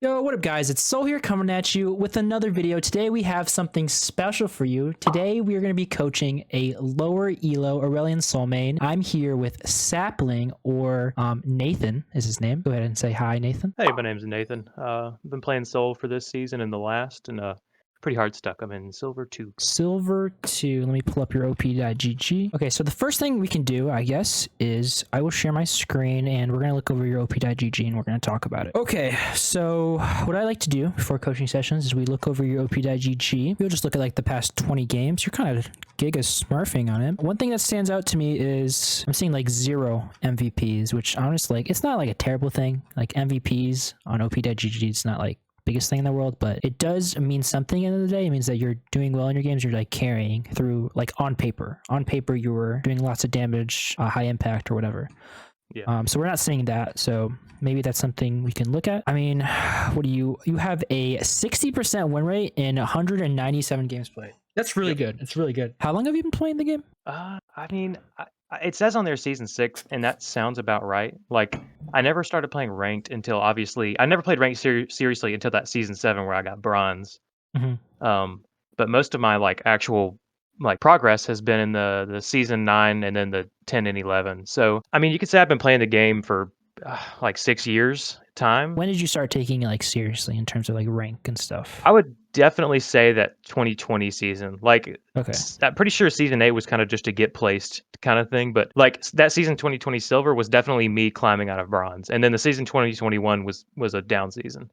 Yo, what up guys? It's Sol here coming at you with another video. Today we have something special for you. Today we are going to be coaching a lower Elo Aurelion Sol main. I'm here with Sapling, or Nathan is his name. Go ahead and say hi, Nathan. Hey, my name's Nathan. I've been playing Soul for this season and the last, and pretty hard stuck. I'm in Silver 2. Silver 2. Let me pull up your op.gg. Okay, so the first thing we can do, I guess, is I will share my screen and we're going to look over your op.gg and we're going to talk about it. Okay, so what I like to do before coaching sessions is we look over your op.gg. We'll just look at like the past 20 games. You're kind of giga smurfing on it. One thing that stands out to me is I'm seeing like 0 MVPs, which honestly, like, it's not like a terrible thing. Like MVPs on op.gg, it's not like biggest thing in the world, but it does mean something at the end of the day. It means that you're doing well in your games. You're like carrying through, like on paper you were doing lots of damage, high impact or whatever. Yeah. So we're not seeing that, so maybe that's something we can look at. I mean, what do you have a 60% win rate in 197 games played. That's really good. It's really good. How long have you been playing the game? It says on there season 6, and that sounds about right. Like, I never started playing ranked until obviously I never played ranked seriously until that season 7 where I got bronze. But most of my like actual like progress has been in the season 9 and then the 10 and 11. So I mean, you could say I've been playing the game for like 6 years time. When did you start taking it like seriously in terms of like rank and stuff? I would definitely say that 2020 season. Like, Okay. I'm pretty sure season 8 was kind of just to get placed kind of thing, but like that season 2020 silver was definitely me climbing out of bronze, and then the season 2021 was a down season.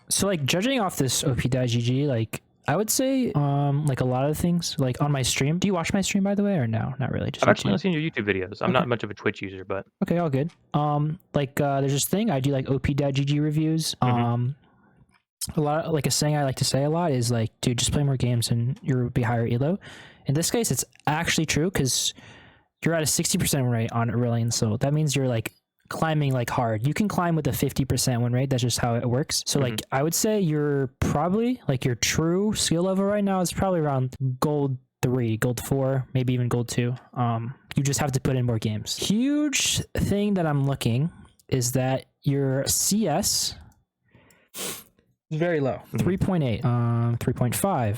So like judging off this op.gg, like I would say like a lot of things like on my stream. Do you watch my stream, by the way, or no? Not really. Just I've actually YouTube? only seen your YouTube videos. I'm Okay. not much of a Twitch user, but Okay, all good. There's this thing I do, like op.gg reviews. A lot, like a saying I like to say a lot is like, dude, just play more games and you'll be higher elo. In this case, it's actually true because you're at a 60% win rate on Aurelion Sol. That means you're like climbing like hard. You can climb with a 50% win rate. That's just how it works. So like I would say you're probably like your true skill level right now is probably around gold 3, gold 4, maybe even gold 2. You just have to put in more games. Huge thing that I'm looking is that your CS very low. 3.8, 3.5, 4.7,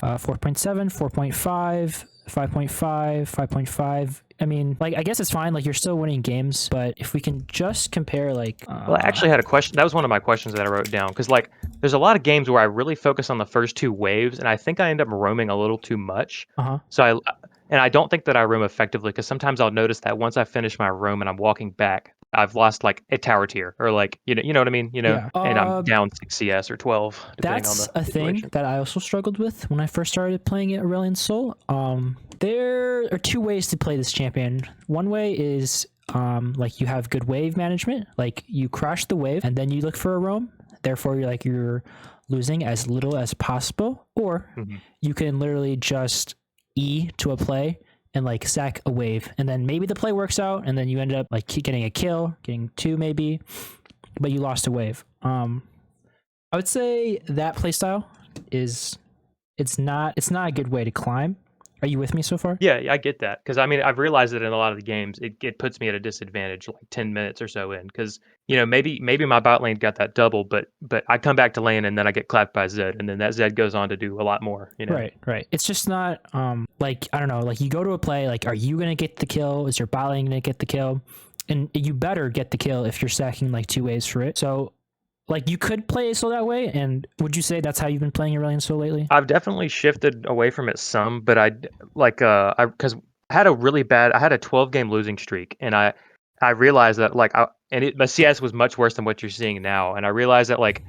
4.5, 5.5, 5.5. I mean, like, I guess it's fine. Like, you're still winning games, but if we can just compare, like... well, I actually had a question. That was one of my questions that I wrote down, because, like, there's a lot of games where I really focus on the first 2 waves, and I think I end up roaming a little too much. So I don't think that I roam effectively, because sometimes I'll notice that once I finish my roam and I'm walking back, I've lost like a tower tier, or like you know what I mean, Yeah. and I'm down 6 CS or 12. That's on the a thing that I also struggled with when I first started playing it, Aurelion Sol. There are 2 ways to play this champion. One way is like you have good wave management, like you crash the wave and then you look for a roam. Therefore, you're losing as little as possible, or you can literally just E to a play and like sack a wave, and then maybe the play works out and then you end up like getting a kill, getting 2 maybe, but you lost a wave. I would say that playstyle it's not a good way to climb. Are you with me so far? Yeah, I get that, because I mean I've realized that in a lot of the games it puts me at a disadvantage like 10 minutes or so in, because maybe my bot lane got that double, but I come back to lane and then I get clapped by Zed, and then that Zed goes on to do a lot more. Right. It's just not like, I don't know, like you go to a play, like are you gonna get the kill? Is your bot lane gonna get the kill? And you better get the kill if you're stacking like 2 waves for it. So like you could play Sol that way, and would you say that's how you've been playing Aurelion Sol lately? I've definitely shifted away from it some, but because I had a 12 game losing streak, and I realized that like my CS was much worse than what you're seeing now, and I realized that like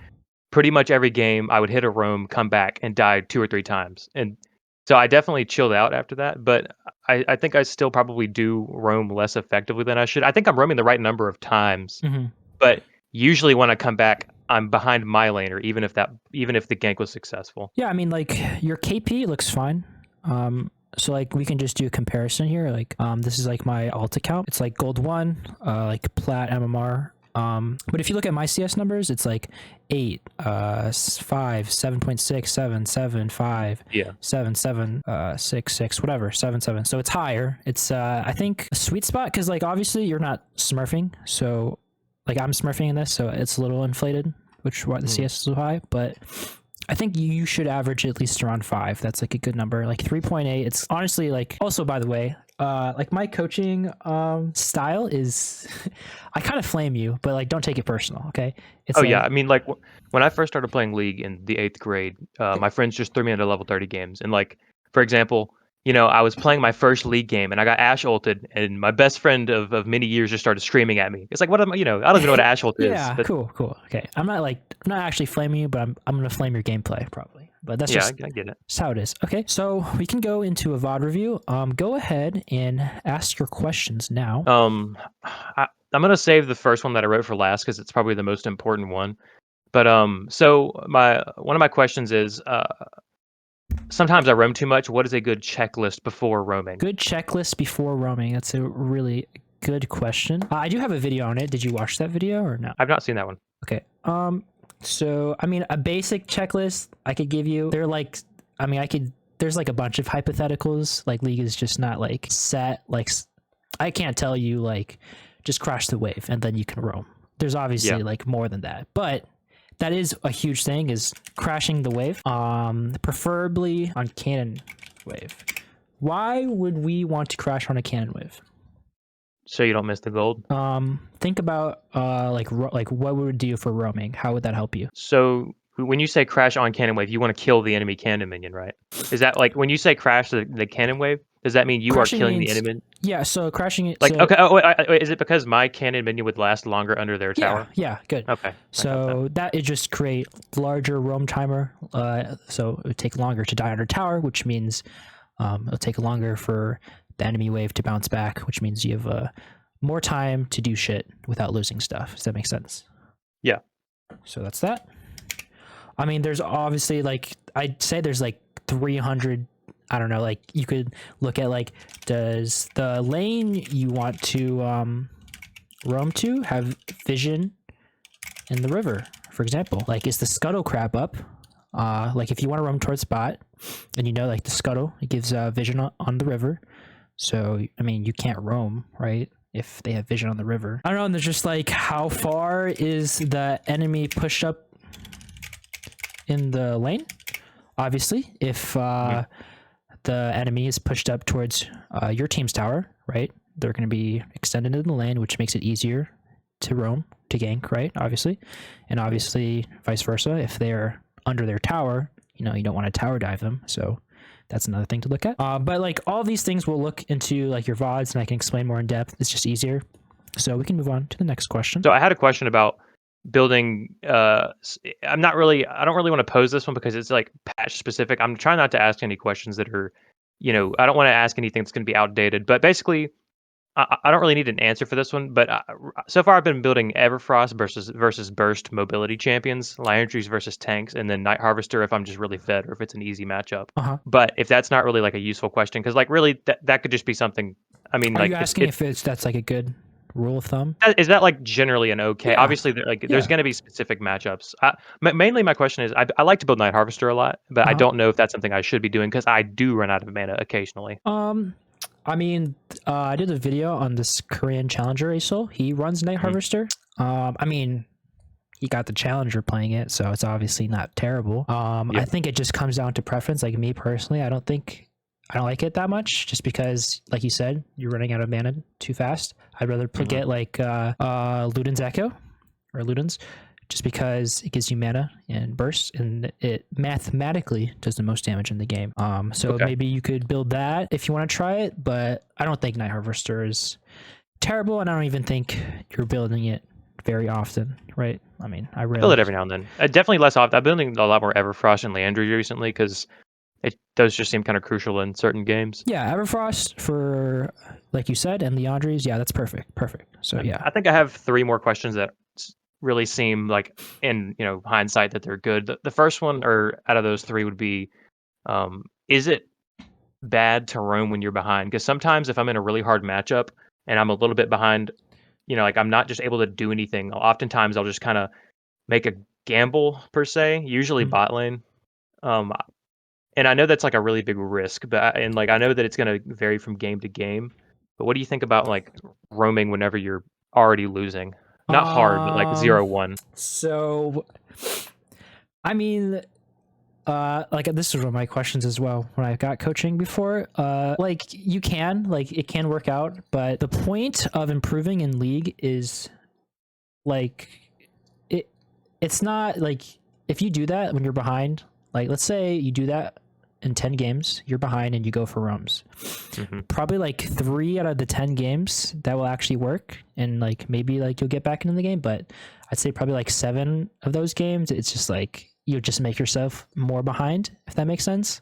pretty much every game I would hit a roam, come back, and die 2 or 3 times, and so I definitely chilled out after that. But I think I still probably do roam less effectively than I should. I think I'm roaming the right number of times, but usually when I come back, I'm behind my laner, even if the gank was successful. Yeah, I mean, like your KP looks fine. So like we can just do a comparison here. Like this is like my alt account. It's like gold 1, like plat MMR. But if you look at my CS numbers, it's like 8, 5, 7.6, 7, 7, 5, 7, 7, 6, 6, whatever, 7, 7. So it's higher. It's I think a sweet spot, because like obviously you're not smurfing, so like I'm smurfing in this, so it's a little inflated. which why the CS is so high. But I think you should average at least around 5. That's like a good number. Like 3.8. It's honestly like, also, by the way, like my coaching style is I kind of flame you, but like don't take it personal, okay? It's Oh like, yeah, I mean, like when I first started playing League in the 8th grade, my friends just threw me into level 30 games, and like for example, I was playing my first League game and I got Ash ulted, and my best friend of many years just started screaming at me. It's like, what am I? I don't even know what Ash ult is, yeah, but cool. Okay. I'm not actually flaming you, but I'm gonna flame your gameplay probably. But that's yeah, just I get it. how it is. Okay, so we can go into a VOD review. Go ahead and ask your questions now. I'm gonna save the first one that I wrote for last because it's probably the most important one. But so one of my questions is, sometimes I roam too much. What is a good checklist before roaming? Good checklist before roaming. That's a really good question. I do have a video on it. Did you watch that video or no? I've not seen that one. Okay. So I mean, a basic checklist I could give you. They're like, I mean, I could. There's like a bunch of hypotheticals. Like League is just not like set. Like I can't tell you like just crash the wave and then you can roam. There's obviously Yeah. like more than that, but that is a huge thing, is crashing the wave. Preferably on cannon wave. Why would we want to crash on a cannon wave? So you don't miss the gold. Think about like what would it do for roaming? How would that help you? So when you say crash on cannon wave, you want to kill the enemy cannon minion, right? Is that like when you say crash the cannon wave? Does that mean you Crashing are killing means, the enemy? yeah. So crashing it. Like So okay, oh, wait, is it because my cannon minion would last longer under their tower? yeah, good. Okay, I got that. So that it just create larger roam timer. So it would take longer to die under tower, which means it'll take longer for the enemy wave to bounce back, which means you have more time to do shit without losing stuff. Does that make sense? Yeah. So that's that. I mean, there's obviously like, I'd say there's like 300. I don't know. Like you could look at like, does the lane you want to roam to have vision in the river, for example? Like, is the scuttle crab up? Like if you want to roam towards bot, and like the scuttle, it gives vision on the river. So I mean, you can't roam, right? If they have vision on the river. I don't know. And there's just like, how far is the enemy pushed up in the lane? Obviously, if the enemy is pushed up towards your team's tower, right? They're going to be extended into the lane, which makes it easier to roam, to gank, right? Obviously. And obviously, vice versa. If they're under their tower, you don't want to tower dive them. So that's another thing to look at. But like all these things we'll look into like your VODs, and I can explain more in depth. It's just easier. So we can move on to the next question. So I had a question about building. I don't really want to pose this one because it's like patch specific. I'm trying not to ask any questions that are, I don't want to ask anything that's going to be outdated. But basically, I don't really need an answer for this one. But so far, I've been building Everfrost versus Burst mobility champions, Liantries versus tanks, and then Night Harvester if I'm just really fed or if it's an easy matchup. But if that's not really like a useful question, because like really that could just be something. I mean, Are like you asking if that's like a good rule of thumb? is that like generally an okay? Yeah. Obviously, there's going to be specific matchups. Mainly, my question is, I like to build Night Harvester a lot, but I don't know if that's something I should be doing because I do run out of mana occasionally. I mean, I did a video on this Korean challenger Asol. He runs Night Harvester. I mean, he got the challenger playing it, so it's obviously not terrible. I think it just comes down to preference. Like me personally, I don't like it that much, just because, like you said, you're running out of mana too fast. I'd rather get like Luden's Echo or Luden's, just because it gives you mana and bursts, and it mathematically does the most damage in the game. So maybe you could build that if you want to try it, but I don't think Night Harvester is terrible, and I don't even think you're building it very often, right? I mean, I build it every now and then. Definitely less often. I've been building a lot more Everfrost and Leandry recently because those just seem kind of crucial in certain games. Yeah, Everfrost for, like you said, and Leandries. Yeah, that's perfect. So yeah, I think I have 3 more questions that really seem like, in hindsight, that they're good. The first one, or out of those 3, would be, is it bad to roam when you're behind? Because sometimes if I'm in a really hard matchup and I'm a little bit behind, like I'm not just able to do anything. Oftentimes I'll just kind of make a gamble per se, usually bot lane. And I know that's like a really big risk, but I know that it's going to vary from game to game. But what do you think about like roaming whenever you're already losing? Not hard, but like 0-1. So, I mean, like this was one of my questions as well when I got coaching before. Like you can, like it can work out, but the point of improving in League is like it's not like if you do that when you're behind, like let's say you do that in 10 games, you're behind and you go for roams. Probably like 3 out of the 10 games that will actually work, and like maybe like you'll get back into the game, but I'd say probably like 7 of those games it's just like you'll just make yourself more behind, if that makes sense.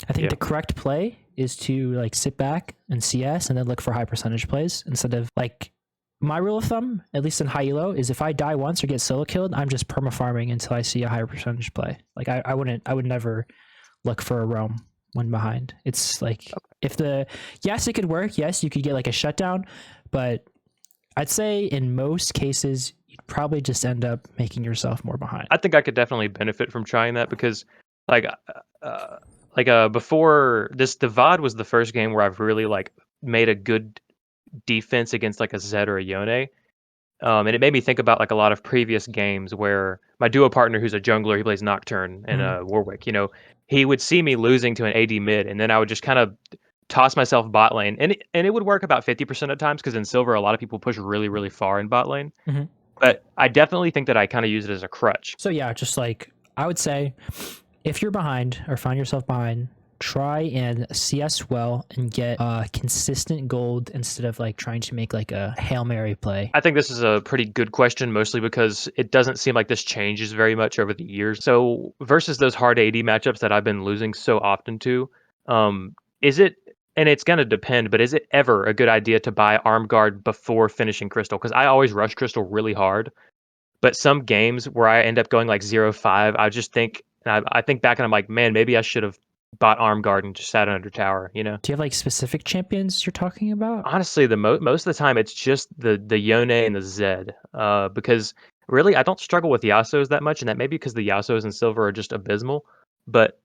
I think the correct play is to like sit back and CS and then look for high percentage plays instead of like my rule of thumb, at least in high elo, is if I die once or get solo killed, I'm just perma farming until I see a higher percentage play. Like I would never look for a roam when behind. It's like if yes, it could work. Yes, you could get like a shutdown, but I'd say in most cases you'd probably just end up making yourself more behind. I think I could definitely benefit from trying that because like before this, the VOD was the first game where I've really like made a good defense against like a Zed or a Yone. And it made me think about like a lot of previous games where my duo partner, who's a jungler, he plays Nocturne and Warwick. You know, he would see me losing to an AD mid, and then I would just kind of toss myself bot lane, and it would work about 50% of times because in silver a lot of people push really really far in bot lane. But I definitely think that I kind of use it as a crutch. So yeah, just like I would say, if you're behind or find yourself behind, try and CS well and get consistent gold instead of like trying to make like a Hail Mary play. I think this is a pretty good question, mostly because it doesn't seem like this changes very much over the years. So versus those hard AD matchups that I've been losing so often to, is it, and it's going to depend, but is it ever a good idea to buy Arm Guard before finishing Crystal? Because I always rush Crystal really hard, but some games where I end up going like 0-5, I just think, I think back and I'm like, man, maybe I should have bought Arm Guard and just sat under tower, you know? Do you have like specific champions you're talking about? Honestly, the most of the time it's just the Yone and the Zed. Because really I don't struggle with Yasuos that much, and that may be because the Yasuos in silver are just abysmal. But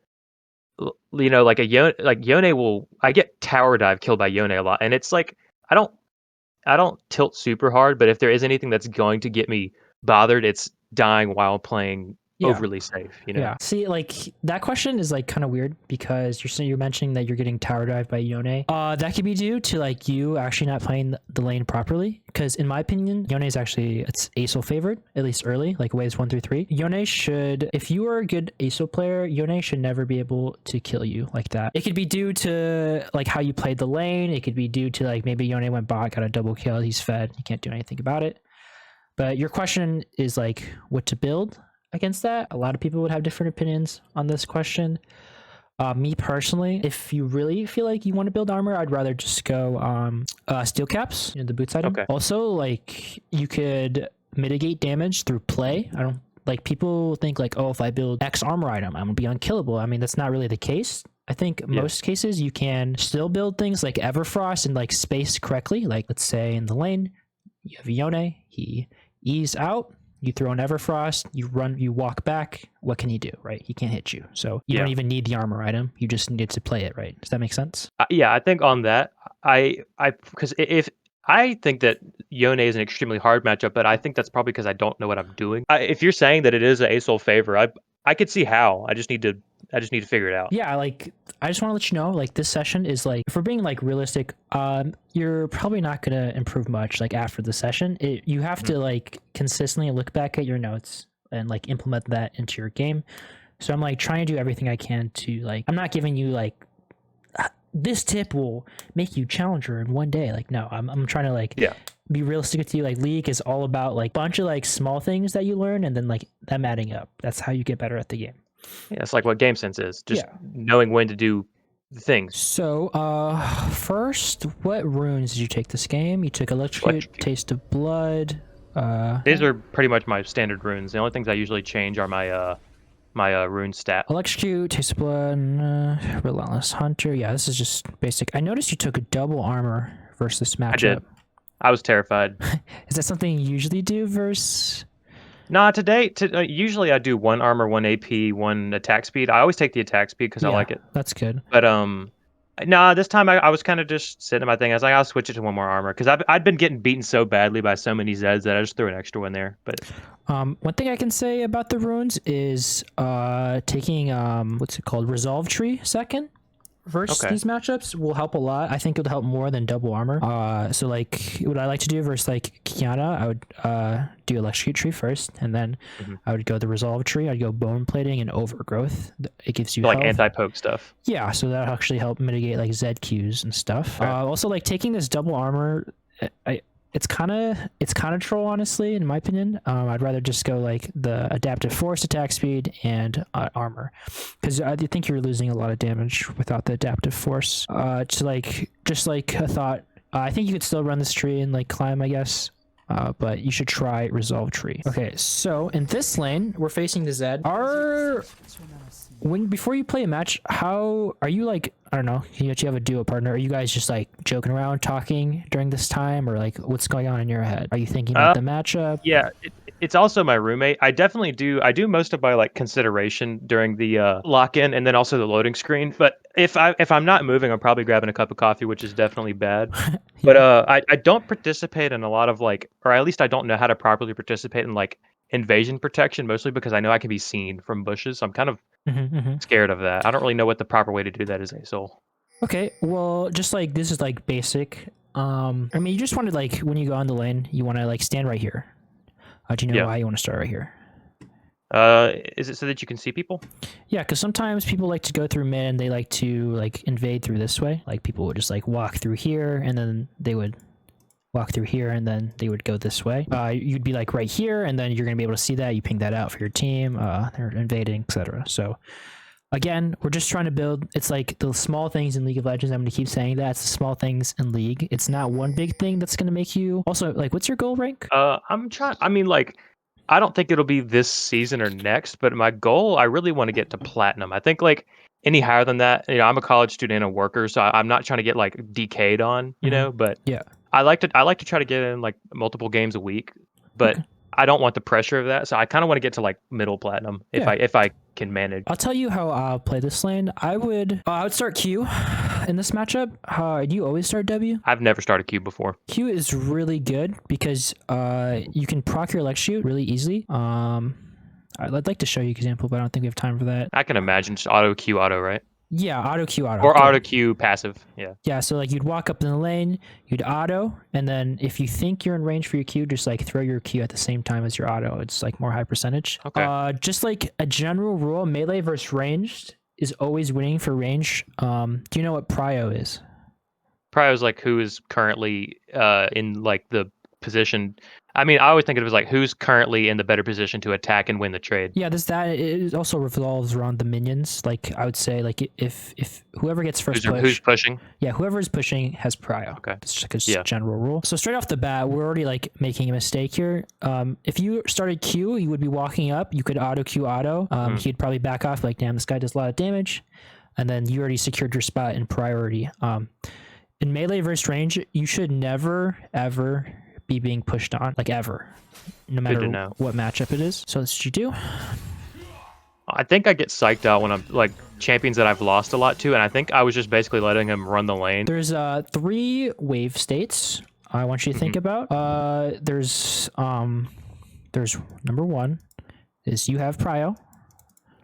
you know, like Yone will, I get tower dive killed by Yone a lot, and it's like I don't tilt super hard, but if there is anything that's going to get me bothered, it's dying while playing overly safe, you know? Yeah. See, like that question is like kind of weird because you're mentioning that you're getting tower dive by Yone. That could be due to like you actually not playing the lane properly. Because in my opinion, Yone is actually it's ASO favored, at least early, like waves 1 through 3. Yone should, if you are a good ASO player, Yone should never be able to kill you like that. It could be due to like how you played the lane. It could be due to like maybe Yone went bot, got a double kill, he's fed, you can't do anything about it. But your question is like what to build against that. A lot of people would have different opinions on this question. Me personally, if you really feel like you want to build armor, I'd rather just go steel caps, you know, the boots item. Okay. Also, like you could mitigate damage through play. I don't like people think like, oh, if I build X armor item, I'm gonna be unkillable. I mean, that's not really the case. I think most cases you can still build things like Everfrost and like space correctly. Like let's say in the lane, you have Yone, he E's out. You throw an Everfrost, you walk back. What can he do, right? He can't hit you. So you don't even need the armor item. You just need to play it, right? Does that make sense? Yeah, I think on that, because if I think that Yone is an extremely hard matchup, but I think that's probably because I don't know what I'm doing. If you're saying that it is an ASOL favor, I could see how. I just need to figure it out. Yeah, like I just want to let you know, like this session is like, if we're being like realistic, you're probably not gonna improve much like after the session. You have to like consistently look back at your notes and like implement that into your game. So I'm like trying to do everything I can to like, I'm not giving you like this tip will make you challenger in one day. Like no, I'm trying to like be realistic with you. Like League is all about like bunch of like small things that you learn and then like them adding up. That's how you get better at the game. Yeah, it's like what game sense is, just knowing when to do things. So, first, what runes did you take this game? You took Electrocute, Taste of Blood. These are pretty much my standard runes. The only things I usually change are my rune stat. Electrocute, Taste of Blood, Relentless Hunter. Yeah, this is just basic. I noticed you took a double armor versus matchup. I did. I was terrified. Is that something you usually do versus? Nah, today, usually I do 1 armor, 1 AP, 1 attack speed. I always take the attack speed because I like it. That's good. But No, this time I was kind of just sitting in my thing. I was like, I'll switch it to one more armor because I'd been getting beaten so badly by so many Zeds that I just threw an extra one there. But One thing I can say about the runes is taking what's it called, Resolve Tree second versus these matchups will help a lot. I think it would help more than double armor. So like what I like to do versus like Kiana, I would do Electrocute Tree first, and then I would go the Resolve Tree. I'd go Bone Plating and Overgrowth. It gives you like health. anti-poke stuff. Yeah, so that'll actually help mitigate like ZQs and stuff. Right. Also, like taking this double armor, it's kind of troll, honestly, in my opinion. I'd rather just go like the Adaptive Force, attack speed, and armor, because I think you're losing a lot of damage without the Adaptive Force. Just like a thought, I think you could still run this tree and like climb, I guess. But you should try Resolve Tree. Okay, so in this lane, we're facing the Zed. Before you play a match, how are you, like, I don't know, you have a duo partner, are you guys just like joking around talking during this time, or like what's going on in your head? Are you thinking about the matchup? Yeah, it's also my roommate. I do most of my like consideration during the lock-in and then also the loading screen. But if I'm not moving, I'm probably grabbing a cup of coffee, which is definitely bad. But I don't participate in a lot of like, or at least I don't know how to properly participate in like invasion protection, mostly because I know I can be seen from bushes. So I'm kind of scared of that. I don't really know what the proper way to do that is, Asol. Okay, well, just like this is like basic. I mean, you just want to, like, when you go on the lane, you want to like stand right here. Do you know why you want to start right here? Is it so that you can see people? Yeah, because sometimes people like to go through mid and they like to like invade through this way. Like people would just like walk through here and then they would walk through here and then they would go this way. You'd be like right here and then you're going to be able to see that. You ping that out for your team. They're invading, etc. So again, we're just trying to build. It's like the small things in League of Legends. I'm going to keep saying that. It's the small things in League. It's not one big thing that's going to make you. Also, like, what's your goal rank? I'm trying. I mean, like, I don't think it'll be this season or next, but my goal, I really want to get to platinum. I think like any higher than that, I'm a college student and a worker, so I'm not trying to get like DK'd on, but yeah, I like to try to get in like multiple games a week, but I don't want the pressure of that. So I kind of want to get to like middle platinum if I can manage. I'll tell you how I'll play this lane. I would start Q in this matchup. Do you always start W? I've never started Q before. Q is really good because you can proc your Electrocute really easily. I'd like to show you an example, but I don't think we have time for that. I can imagine just auto Q auto, right? Yeah, auto Q auto. Or auto Q passive, yeah. Yeah, so like you'd walk up in the lane, you'd auto, and then if you think you're in range for your Q, just like throw your Q at the same time as your auto. It's like more high percentage. Okay. Just like a general rule, melee versus ranged is always winning for range. Do you know what prio is? Prio is like who is currently in like the position. I mean, I always think of it as like who's currently in the better position to attack and win the trade. Yeah, it also revolves around the minions. Like I would say, like if whoever gets first push, who's pushing? Yeah, whoever is pushing has prio. Okay, it's like a general rule. So straight off the bat, we're already like making a mistake here. If you started Q, you would be walking up. You could auto Q auto. He'd probably back off. Like, damn, this guy does a lot of damage, and then you already secured your spot in priority. In melee versus range, you should never ever be being pushed on, like ever, no matter what matchup it is. So that's what you do. I think I get psyched out when I'm like champions that I've lost a lot to, and I think I was just basically letting him run the lane. There's 3 wave states I want you to think about. There's number 1 is you have prio.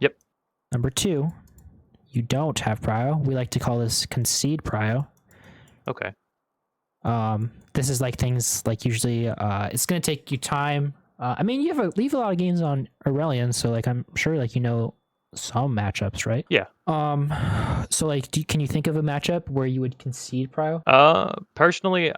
Yep. Number 2, you don't have prio. We like to call this concede prio. Okay. This is like things like usually it's gonna take you time. I mean, you leave a lot of games on Aurelion, so like I'm sure like some matchups, right? Yeah. So like, can you think of a matchup where you would concede prio? Personally,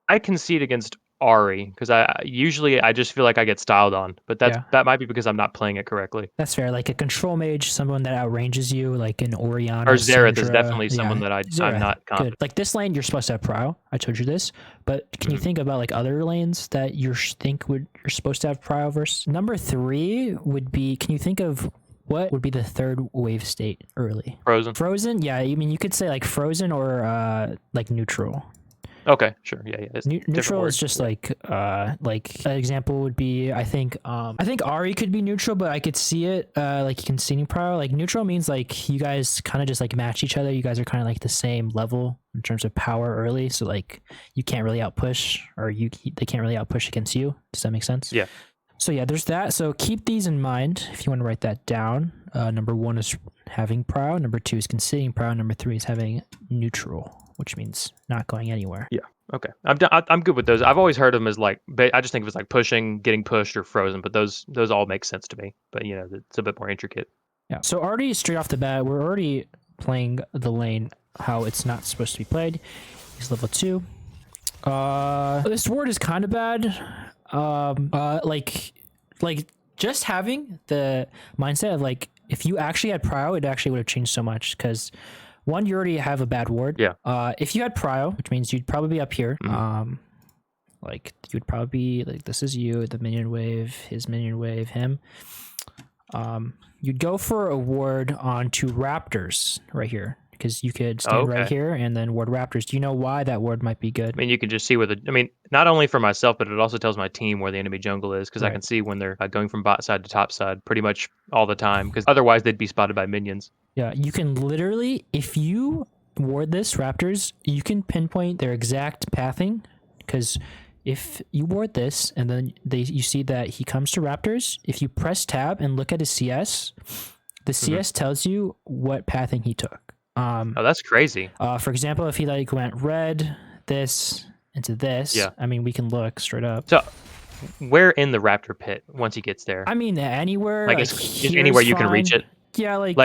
I concede against Ari because I just feel like I get styled on, but that might be because I'm not playing it correctly. That's fair. Like a control mage, someone that outranges you, like an Oriana or Xerath is definitely someone that I'm not confident. Good. Like this lane, you're supposed to have prio. I told you this, but can you think about like other lanes that you're supposed to have prio versus? Number 3 would be. Can you think of what would be the 3rd wave state early? Frozen. Frozen. Yeah, I mean you could say like frozen or like neutral. Okay, sure. Yeah, yeah. It's Neutral different is words. just Yeah. like an example would be I think Ari could be neutral, but I could see it like conceding power. Like neutral means like you guys kind of just like match each other. You guys are kind of like the same level in terms of power early, so like you can't really outpush, or they can't really outpush against you. Does that make sense? Yeah. So yeah, there's that. So keep these in mind if you want to write that down. Number 1 is having prow. Number 2 is conceding prow. Number 3 is having neutral, which means not going anywhere. Yeah. Okay. I'm good with those. I've always heard of them as like I just think of it as like pushing, getting pushed, or frozen. But those all make sense to me. But it's a bit more intricate. Yeah. So already straight off the bat, we're already playing the lane how it's not supposed to be played. He's level 2. This ward is kind of bad. Like just having the mindset of like if you actually had prio, it actually would have changed so much because one, you already have a bad ward. Yeah. If you had prio, which means you'd probably be up here. Mm-hmm. Like you'd probably be like this is you, the minion wave, his minion wave, him. You'd go for a ward onto raptors right here because you could stand right here and then ward raptors. Do you know why that ward might be good? I mean, you can just see where not only for myself, but it also tells my team where the enemy jungle is because I can see when they're going from bot side to top side pretty much all the time because otherwise they'd be spotted by minions. Yeah, you can literally, if you ward this raptors, you can pinpoint their exact pathing because if you ward this and then you see that he comes to raptors, if you press tab and look at his CS, the CS tells you what pathing he took. Oh, that's crazy. For example, if he like went red, this into this, I mean, we can look straight up. So, where in the raptor pit once he gets there? I mean, anywhere. Like, is anywhere you can reach it? Yeah, like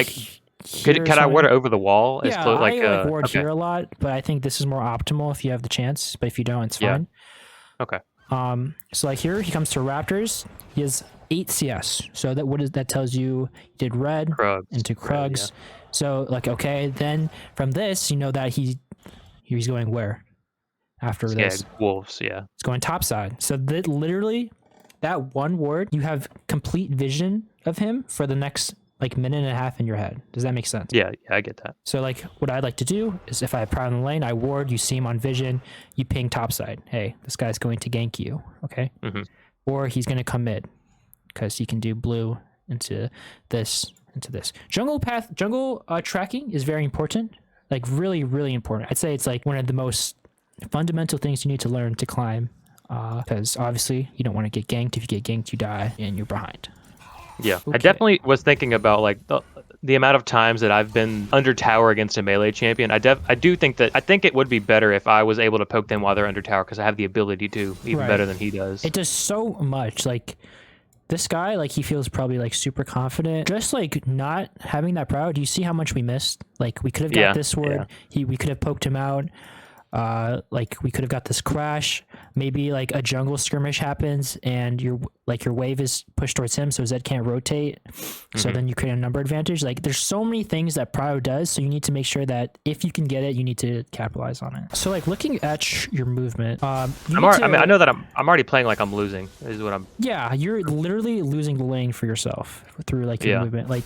can I ward it over the wall? Yeah, I ward here a lot, but I think this is more optimal if you have the chance. But if you don't, it's fine. Okay. So like here, he comes to raptors. He has 8 CS. So that tells you he did red into Krugs. So like okay, then from this you know that he's going where after this wolves. Yeah, it's going top side. So that literally that one word you have complete vision of him for the next like minute and a half in your head. Does that make sense? Yeah, I get that. So like what I'd like to do is if I have pride in the lane, I ward, you see him on vision, you ping top side. Hey, this guy's going to gank you. Okay. Or he's going to come mid because he can do blue into this. Jungle tracking is very important. Like really, really important. I'd say it's like one of the most fundamental things you need to learn to climb. Because obviously you don't want to get ganked. If you get ganked, you die and you're behind. Yeah, okay. I definitely was thinking about like the amount of times that I've been under tower against a melee champion. I think it would be better if I was able to poke them while they're under tower because I have the ability to even better than he does. It does so much. Like this guy, like he feels probably like super confident. Just like not having that proud. Do you see how much we missed? Like we could have got this word. We could have poked him out. Like we could have got this crash. Maybe like a jungle skirmish happens and your wave is pushed towards him, so Zed can't rotate. So then you create a number advantage. Like there's so many things that Prio does, so you need to make sure that if you can get it, you need to capitalize on it. So like looking at your movement, I know that I'm already playing like I'm losing. Is what I'm. Yeah, you're literally losing the lane for yourself through like your movement. Like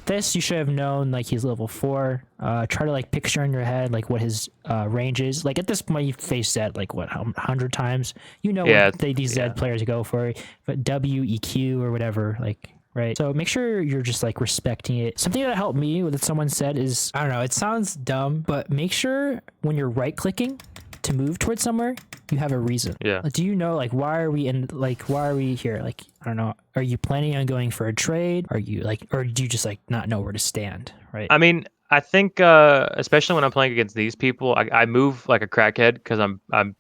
this, you should have known like he's level 4. Try to like picture in your head like what his range is. Like at this point, you face Zed like what 100 times. You know what these Zed players go for, but WEQ or whatever. Like right. So make sure you're just like respecting it. Something that helped me that someone said is I don't know. It sounds dumb, but make sure when you're right clicking to move towards somewhere, you have a reason. Yeah. Like, do you know like why are we here? Like I don't know. Are you planning on going for a trade? Are you like, or do you just like not know where to stand? Right. I mean, I think especially when I'm playing against these people, I move like a crackhead because I'm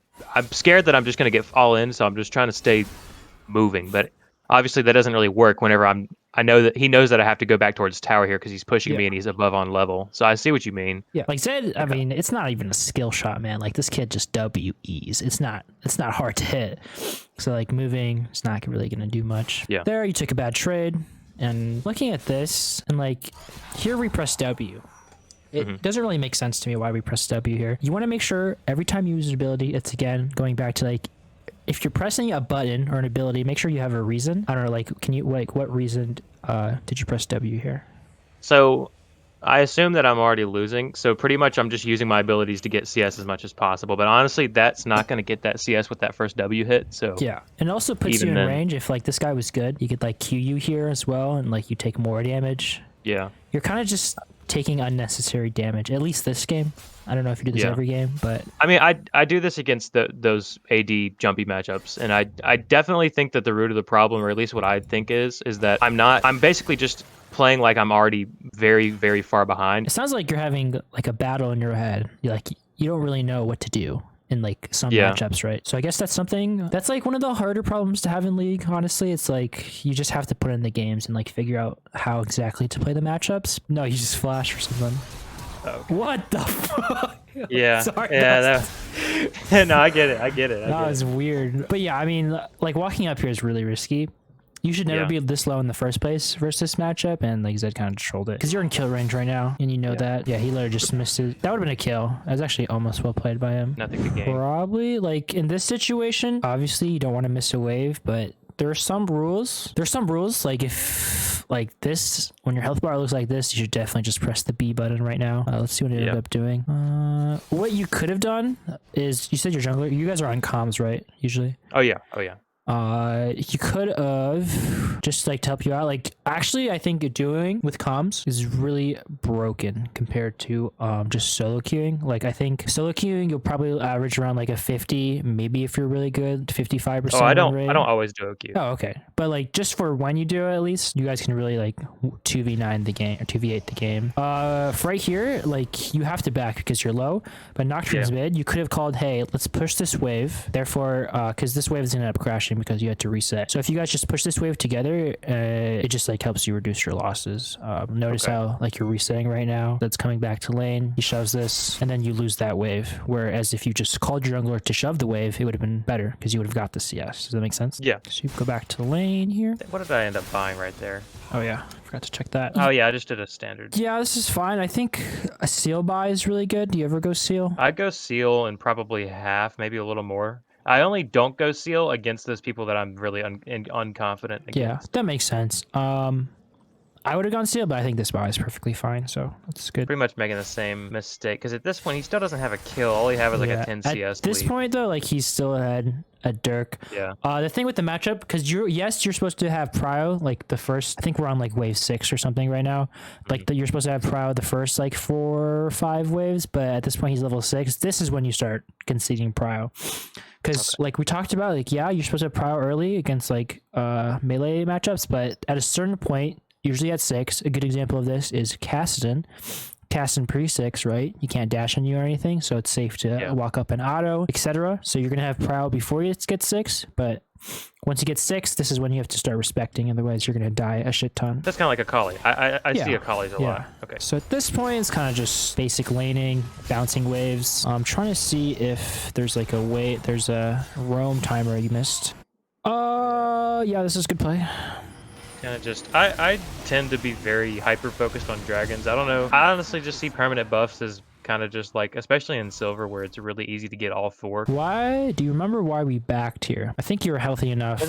scared that I'm just gonna get all in. So I'm just trying to stay moving. But obviously that doesn't really work whenever I know that he knows that I have to go back towards tower here because he's pushing me and he's above on level. So I see what you mean. Yeah, like Zed, I mean, it's not even a skill shot, man. Like this kid just WEs. It's not hard to hit. So like moving, it's not really gonna do much. Yeah. There, you took a bad trade. And looking at this, and like here we press W. It doesn't really make sense to me why we press W here. You want to make sure every time you use an ability, it's again going back to like if you're pressing a button or an ability, make sure you have a reason. I don't know, like, can you, like, what reason did you press W here? So, I assume that I'm already losing, so pretty much I'm just using my abilities to get CS as much as possible. But honestly, that's not going to get that CS with that first W hit. So Yeah, and it also puts you even in then, range. If like this guy was good, you could like Q you here as well, and like you take more damage. yeah, You're kind of just taking unnecessary damage. At least this game. I don't know if you do this Yeah. every game, but I mean, I do this against those AD jumpy matchups, and I definitely think that the root of the problem, or at least what I think is that I'm basically just playing like I'm already very, very far behind. it sounds like you're having like a battle in your head. You like you don't really know what to do in like some Yeah. matchups, right? So I guess that's something that's like one of the harder problems to have in League. Honestly, it's like you just have to put in the games and like figure out how exactly to play the matchups. No, you just flash or something. Okay. What the fuck? Yeah, Sorry, yeah. No, I get it. That was weird. But yeah, I mean, like walking up here is really risky. You should never Yeah. be this low in the first place versus this matchup, and like Zed kind of trolled it. Because you're in kill range right now, and you know that. Yeah, he literally just missed it. That would have been a kill. That was actually almost well played by him. Nothing to gain. Probably, like, in this situation, obviously you don't want to miss a wave, but there are some rules. There's some rules, like if, like this, when your health bar looks like this, you should definitely just press the B button right now. Let's see what it ended up doing. What you could have done is, you said you're jungler. You guys are on comms, right? Usually? Oh yeah. You could have just like to help you out. Like actually, I think doing with comms is really broken compared to just solo queuing. Like I think solo queuing you'll probably average around like a 50, maybe if you're really good, 55%. Oh, I win rate. don't always do OQ. Oh, okay. But like just for when you do it, at least you guys can really like 2v9 the game or 2v8 the game. For right here, like you have to back because you're low, but Nocturne's mid. You could have called, hey, let's push this wave. Therefore, because this wave is gonna end up crashing because you had to reset. So if you guys just push this wave together, it just like helps you reduce your losses. Notice how like you're resetting right now. That's coming back to lane. He shoves this, and then you lose that wave. Whereas if you just called your jungler to shove the wave, it would have been better because you would have got the CS. Does that make sense? Yeah. So you go back to the lane here. What did I end up buying right there? Oh yeah, forgot to check that. Oh yeah, I just did a standard. Yeah, this is fine. I think a seal buy is really good. Do you ever go seal? I'd go seal and probably half, maybe a little more. I only don't go seal against those people that I'm really unconfident against. Yeah, that makes sense. I would have gone seal, but I think this buy is perfectly fine, so that's good. Pretty much making the same mistake because at this point he still doesn't have a kill. All he has is like a 10 CS At this lead. point though, like he's still ahead at Dirk. Yeah. The thing with the matchup, because you're supposed to have prio like the first. I think we're on like wave 6 or something right now. Like you're supposed to have prio the first like 4 or 5 waves, but at this point he's level 6. This is when you start conceding prio. Because like we talked about, like you're supposed to have prio early against like melee matchups, but at a certain point, usually at 6, a good example of this is Kassadin. Kassadin pre-6, right? You can't dash on you or anything, so it's safe to walk up and auto, etc. So you're gonna have prio before you get 6, but once you get 6, this is when you have to start respecting. Otherwise, you're gonna die a shit ton. That's kind of like a Kali. I see a Kali's a lot. Okay. So at this point, it's kind of just basic laning, bouncing waves. I'm trying to see if there's like a way. There's a roam timer you missed. Yeah, this is good play. Kind of just, I tend to be very hyper focused on dragons. I don't know. I honestly just see permanent buffs as kind of just like, especially in silver where it's really easy to get all 4. Why do you remember why we backed here? I think you were healthy enough.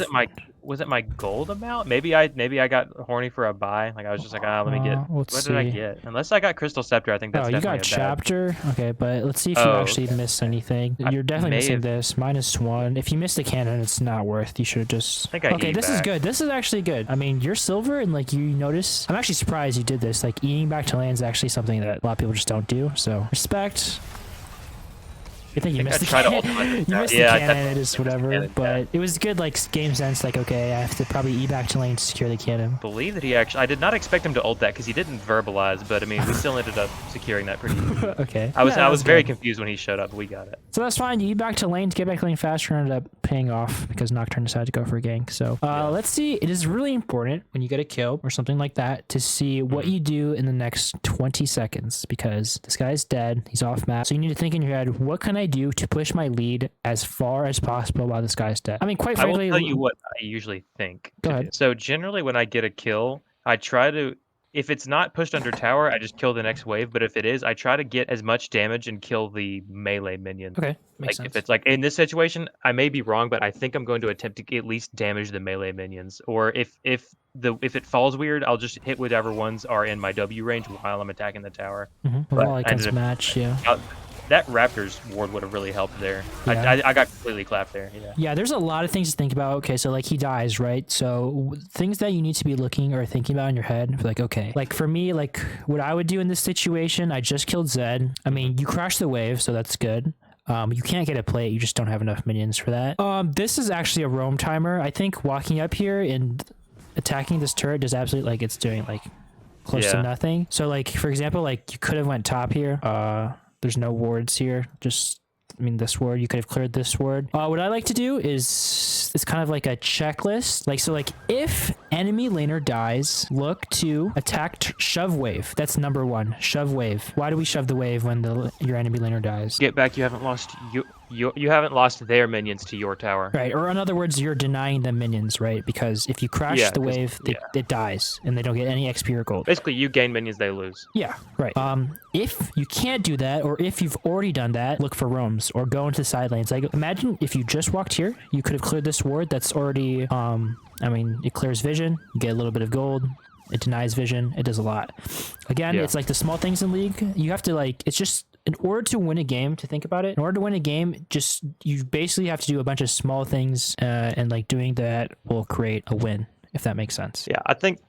Was it my gold amount? Maybe I got horny for a buy. Like I was just like, let me get. What did I get? Unless I got Crystal Scepter, I think that's definitely you got chapter. Okay, but let's see if you actually missed anything. You're definitely missing this -1. If you missed the cannon, it's not worth. You should have just. Okay, this is good. This is actually good. I mean, you're silver, and like you notice. I'm actually surprised you did this. Like eating back to lane is actually something that a lot of people just don't do. So respect. I think you missed the cannon. You missed the cannon, it is whatever. But it was good, like, game sense, like, okay, I have to probably E back to lane to secure the cannon. I believe that he actually, I did not expect him to ult that because he didn't verbalize, but I mean, we still ended up securing that pretty easily. Okay. I was very confused when he showed up, but we got it. So that's fine. You E back to lane to get back to lane faster, ended up paying off because Nocturne decided to go for a gank. So let's see. It is really important when you get a kill or something like that to see what you do in the next 20 seconds because this guy's dead. He's off map. So you need to think in your head, what can I do to push my lead as far as possible while this guy's dead? I mean, quite frankly, I will tell you what I usually think. Go ahead. So generally when I get a kill, I try to, if it's not pushed under tower, I just kill the next wave. But if it is, I try to get as much damage and kill the melee minion. Okay, makes sense. If it's like in this situation, I may be wrong, but I think I'm going to attempt to at least damage the melee minions. Or if if it falls weird, I'll just hit whatever ones are in my W range while I'm attacking the tower. Well, I can match, yeah. That Raptors ward would have really helped there. Yeah. I got completely clapped there. Yeah. Yeah, there's a lot of things to think about. Okay, so like he dies, right? So things that you need to be looking or thinking about in your head, like, okay, like for me, like what I would do in this situation, I just killed Zed. I mean, you crashed the wave, so that's good. You can't get a plate. You just don't have enough minions for that. This is actually a roam timer. I think walking up here and attacking this turret does absolutely, like, it's doing like close to nothing. So like, for example, like you could have went top here. There's no wards here. Just, I mean, this ward, you could have cleared this ward. What I like to do is, it's kind of like a checklist. Like, so like if enemy laner dies, look to attack shove wave. That's number 1, shove wave. Why do we shove the wave when your enemy laner dies? Get back, you haven't lost you haven't lost their minions to your tower. Right, or in other words, you're denying them minions, right? Because if you crash the wave, it dies, and they don't get any XP or gold. Basically, you gain minions, they lose. Yeah, right. If you can't do that, or if you've already done that, look for roams, or go into side lanes. Like, imagine if you just walked here, you could have cleared this ward that's already, I mean, it clears vision, you get a little bit of gold, it denies vision, it does a lot. Again, it's like the small things in League, you have to, like, it's just, in order to win a game, to think about it, in order to win a game, just, you basically have to do a bunch of small things, and like doing that will create a win, if that makes sense. I think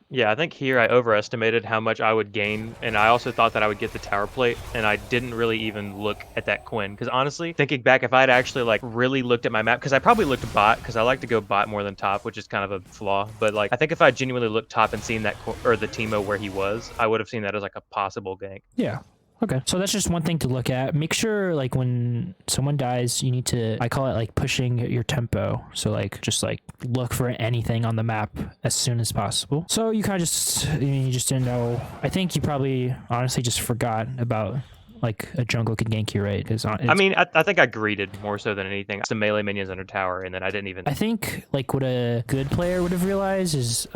here I overestimated how much I would gain, and I also thought that I would get the tower plate, and I didn't really even look at that Quinn, because honestly, thinking back, if I'd actually like really looked at my map, because I probably looked bot, because I like to go bot more than top, which is kind of a flaw, but like I think if I genuinely looked top and seen that or the Teemo where he was, I would have seen that as like a possible gank. Yeah. Okay, so that's just one thing to look at. Make sure, like, when someone dies, you need to, I call it, like, pushing your tempo. So, like, just, like, look for anything on the map as soon as possible. So you kind of just, you just didn't know. I think you probably, honestly, just forgot about, like, a jungle could gank you, right? I mean, I think I greeted more so than anything. Some melee minions under tower, and then I didn't even... I think, like, what a good player would have realized is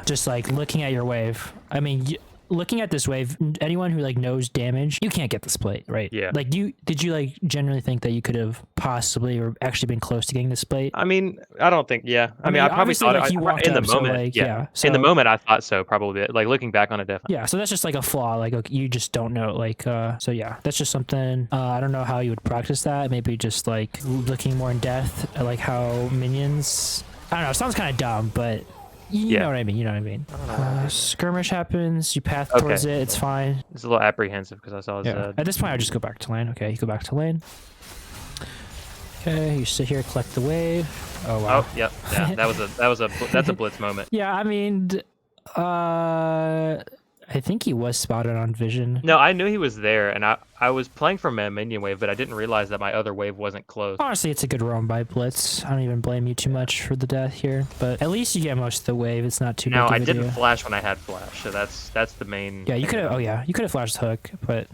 just, like, looking at your wave. I mean... looking at this wave, anyone who like knows damage, you can't get this plate, right? Yeah. Like, did you like generally think that you could have possibly or actually been close to getting this plate? I mean, I don't think. Yeah. I mean, I probably thought like, you walked in the up, moment. So, like, So, in the moment, I thought so. Probably. Like looking back on it, definitely. Yeah. So that's just like a flaw. Like, okay, you just don't know. Like, so yeah, that's just something. I don't know how you would practice that. Maybe just like looking more in depth at like how minions. I don't know. It sounds kind of dumb, but. You know what I mean. You know what I mean. Skirmish happens. You path towards it. It's fine. It's a little apprehensive because I saw Zed. At this point, I just go back to lane. Okay, you go back to lane. Okay, you sit here, collect the wave. Oh wow. Oh yep. Yeah, that's a blitz moment. Yeah, I mean, I think he was spotted on vision. No, I knew he was there, and I was playing for my minion wave, but I didn't realize that my other wave wasn't close. Honestly, it's a good roam by blitz. I don't even blame you too much for the death here, but at least you get most of the wave. It's not too big. No, I didn't flash when I had flash, so that's the main. Yeah, you could have. Oh yeah, you could have flashed the hook, but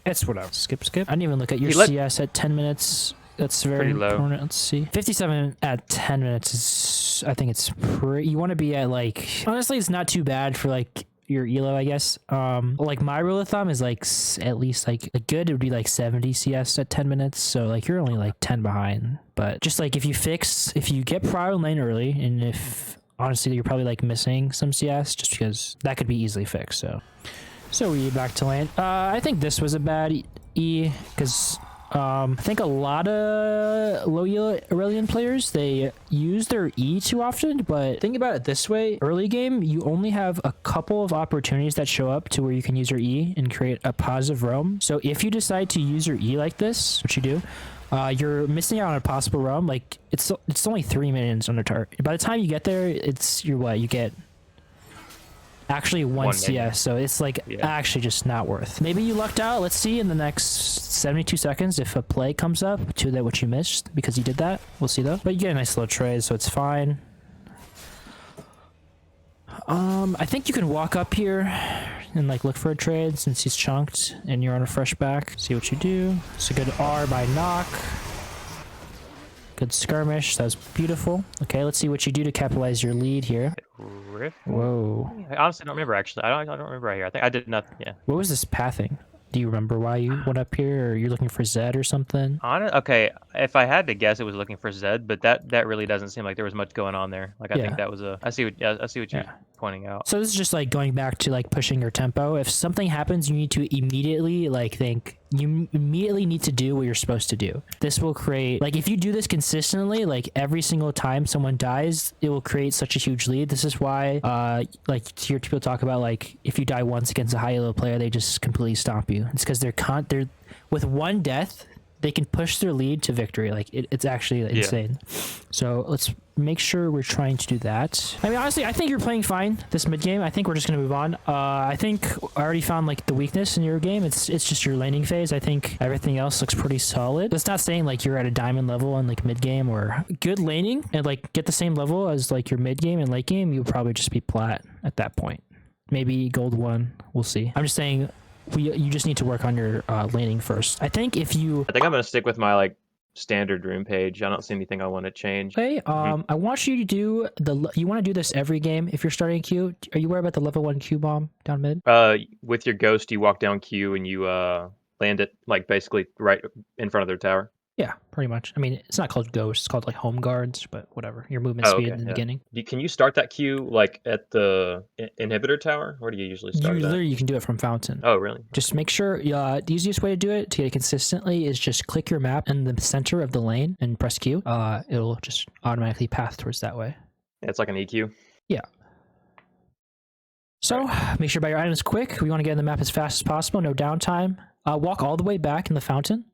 it's whatever. Skip. I didn't even look at your CS at 10 minutes. That's very important. Let's see. 57 at 10 minutes is. I think it's pretty. You want to be at like. Honestly, it's not too bad for like. Your elo, I guess. Like my rule of thumb is like at least like good it would be like 70 CS at 10 minutes, so like you're only like 10 behind. But just like if you get prior lane early, and if honestly you're probably like missing some CS, just because that could be easily fixed. So we back to lane. I think this was a bad E because I think a lot of low elo Aurelion players, they use their E too often, but think about it this way. Early game, you only have a couple of opportunities that show up to where you can use your E and create a positive roam. So if you decide to use your E like this, which you do, you're missing out on a possible roam. Like it's only 3 minions on the target. By the time you get there, you get actually one CS, so it's like actually just not worth. Maybe you lucked out. Let's see in the next 72 seconds if a play comes up to that what you missed because you did that. We'll see though. But you get a nice little trade, so it's fine. I think you can walk up here and like look for a trade since he's chunked and you're on a fresh back. See what you do. It's a good R by knock. Good skirmish. That was beautiful. Okay, let's see what you do to capitalize your lead here. Rift? Whoa. I honestly don't remember, actually. I don't remember right here. I think I did nothing, yeah. What was this pathing? Do you remember why you went up here, or you're looking for Zed or something? Okay, if I had to guess, it was looking for Zed, but that really doesn't seem like there was much going on there. Like I think that was a. I see what you're pointing out. So this is just like going back to like pushing your tempo. If something happens, you need to immediately you immediately need to do what you're supposed to do. This will create, like, if you do this consistently, like every single time someone dies, it will create such a huge lead. This is why, like, you hear people talk about, like, if you die once against a high elo player, they just completely stomp you. It's because they're with one death, they can push their lead to victory. Like, it's actually insane. So let's make sure we're trying to do that. I mean, honestly, I think you're playing fine this mid game. I think we're just gonna move on. I think I already found like the weakness in your game. It's just your laning phase. I think everything else looks pretty solid. That's not saying like you're at a diamond level in like mid game or good laning and like get the same level as like your mid game and late game. You'll probably just be plat at that point. Maybe gold 1. We'll see. I'm just saying. You just need to work on your laning first. I think I'm gonna stick with my like standard room page. I don't see anything I want to change. Okay. I want you to do you want to do this every game if you're starting Q. Are you aware about the level 1 Q bomb down mid? With your ghost, you walk down Q and you land it like basically right in front of their tower. Yeah, pretty much. I mean, it's not called ghost; it's called like home guards. But whatever, your movement speed in the beginning. Can you start that queue like at the inhibitor tower? Where do you usually start? You can do it from fountain. Oh, really? Just make sure. The easiest way to do it to get it consistently is just click your map in the center of the lane and press Q. It'll just automatically path towards that way. Yeah, it's like an EQ. Yeah. So make sure to buy your items quick. We want to get in the map as fast as possible. No downtime. Walk all the way back in the fountain.